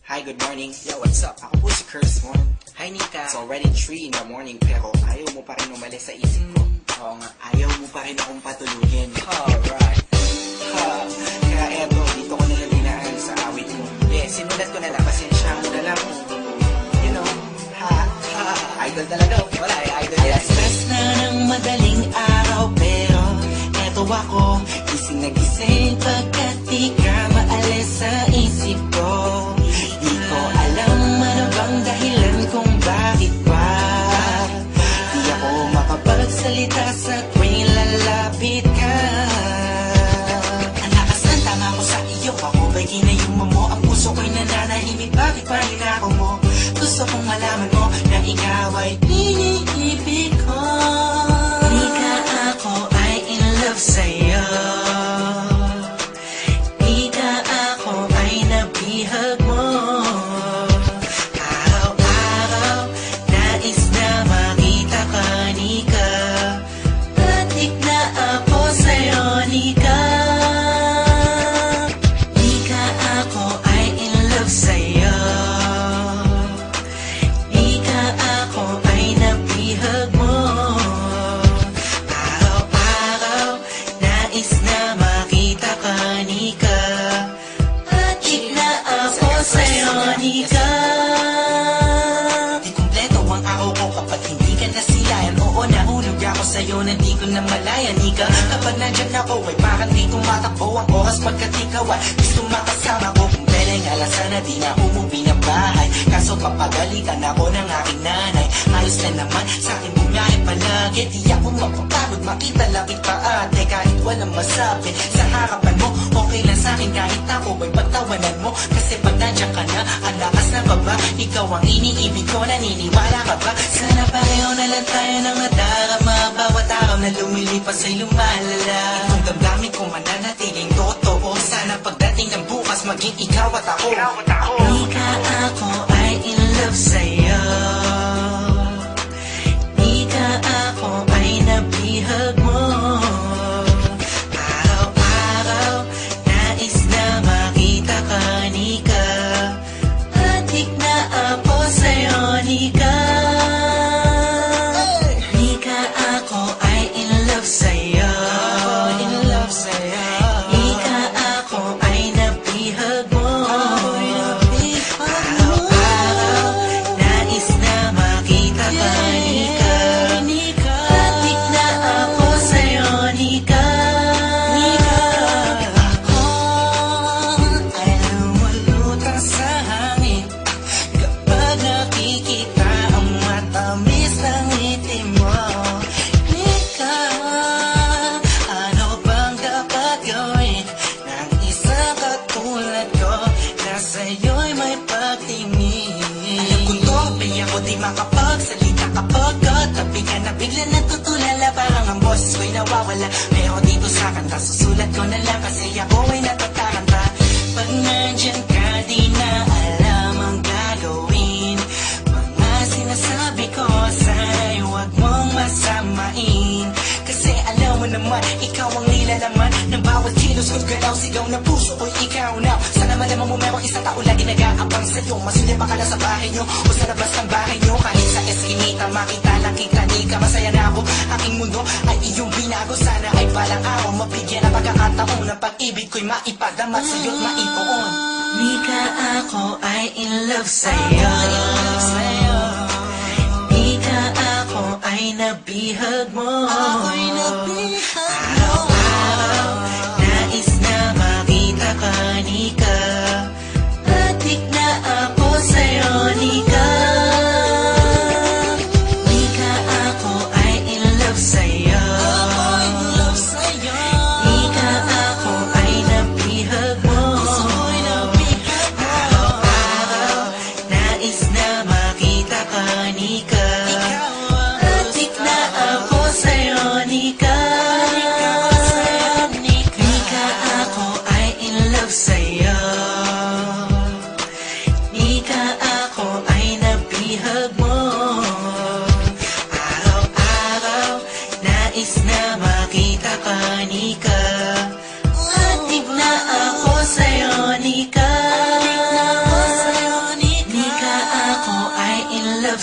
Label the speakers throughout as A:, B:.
A: Hi, good morning. Yo, what's up? Ako po si Curse Mon. Hi, Nika. It's already 3 in the morning pero ayaw mo pa rin umalis sa isip ko. Oo nga, ayaw mo pa rin akong patulugin. Alright. Kaya eto, dito ko nalang dinaan sa awit mo. Sinulat ko na lang, pasensya mo na lang. You know, idol talaga. Wala idol yan.
B: Alas na ng madaling araw pero eto ako, gising na gising pagkat di ka maalis sa isip ko. Di ko alam ano bang dahilan kung bakit ba di ako makapagsalita sa tuwing lalapit ka. Ang lakas ng tama ko sa iyo, ako ba'y ginayuma mo? Ang puso ko'y nananahimik, bakit pa ninakaw mo? Gusto kong malaman mo na ikaw ay iniibig ko. Di ka ako ay in love sa'yo. Di ka ako ay nabihag mo. Araw-araw nais na makita ka, Nika. Batik na ako sa'yo, Nika. Di ka ako ay in love sa'yo. Di ka ako ay nabihag mo. Araw-araw nais na makita ka, Nika. Batik na ako sa'yo, Nika. Di kumpleto ang araw ko kapag hindi ka nasilayan. Oo, nahulog ako sa'yo na di ko na malaya, Nika. Kapag nandyan ako ay parang di tumatakbo ang oras pagkat ikaw ay gusto makasama ko. Kung pwedeng alasan na di na umuwi ng bahay, kaso papagalitan ako ng aking nanay. Ayos na naman sa'kin bumiyahe palagi, di ako mapapagod makita langit pa ate. Kahit walang masabi sa harapan mo, okay lang sa'kin kahit ako ay pagtawanan mo. Kasi pag nandiyan ka na, ang lakas na kaba, ikaw ang iniibig ko, naniniwala ka ba? Sana pareho na lang tayo ng nadarama, bawat araw na lumilipas ay lumalala. Itong damdamin ko mananatiling totoo, sana pagdating ng bukas maging ikaw at ako. Di ka ako ay in love sa'yo. Di ka ako ay nabihag mo. Araw-araw nais na makita ka, Nika. Batik na ako sa'yo, Nika. Di ka ako ay in love sa'yo. Di ka ako ay nabihag mo. Araw-araw nais na makita ka, Nika. Batik na ako sa'yo, Nika. Ako ay lumulutang sa hangin kapag nakikita ang matamis ng ngiti mo. Nika, ano bang dapat gawin ng isang katulad ko na sa'yo'y may pagtingin? Alam ko to, piyak ko di makapagsalita kapag katabi ka na bigla natutulala, parang ang boses ko'y nawawala. Pero dito sa kanta, susulat ko na lang kasi ako ay natataranta. Pag nandyan ka, di na alam ang gagawin. Mga sinasabi ko, sana'y huwag mong masamain. Kasi alam mo naman, ikaw ang nilalaman ng bawat kilos ko't galaw, sigaw na puso ko'y ikaw now. Sana malaman mo merong isang tao lagi nag-aabang sa'yo. Masulya pa ka na sa bahay nyo o sa labas ng bahay nyo. Kahit sa eskinita, makita lang kita, Nika. Masaya na ako, aking mundo ay iyong binago. Sana ay balang araw mabigyan ng pagkakataon ng pag-ibig ko'y maipadama sa'yo't maipoon. Nika, ako ay in love sa'yo. Nika, ako ay nabihag mo. Araw-araw nais na makita ka, Nika. Batik na ako sa'yo, Nika. Nika, ako ay in love sa'yo. Nika, ako ay nabihag mo. Araw-araw nais na makita ka, Nika. Batik na ako sa'yo, Nika.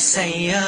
B: sa'yo.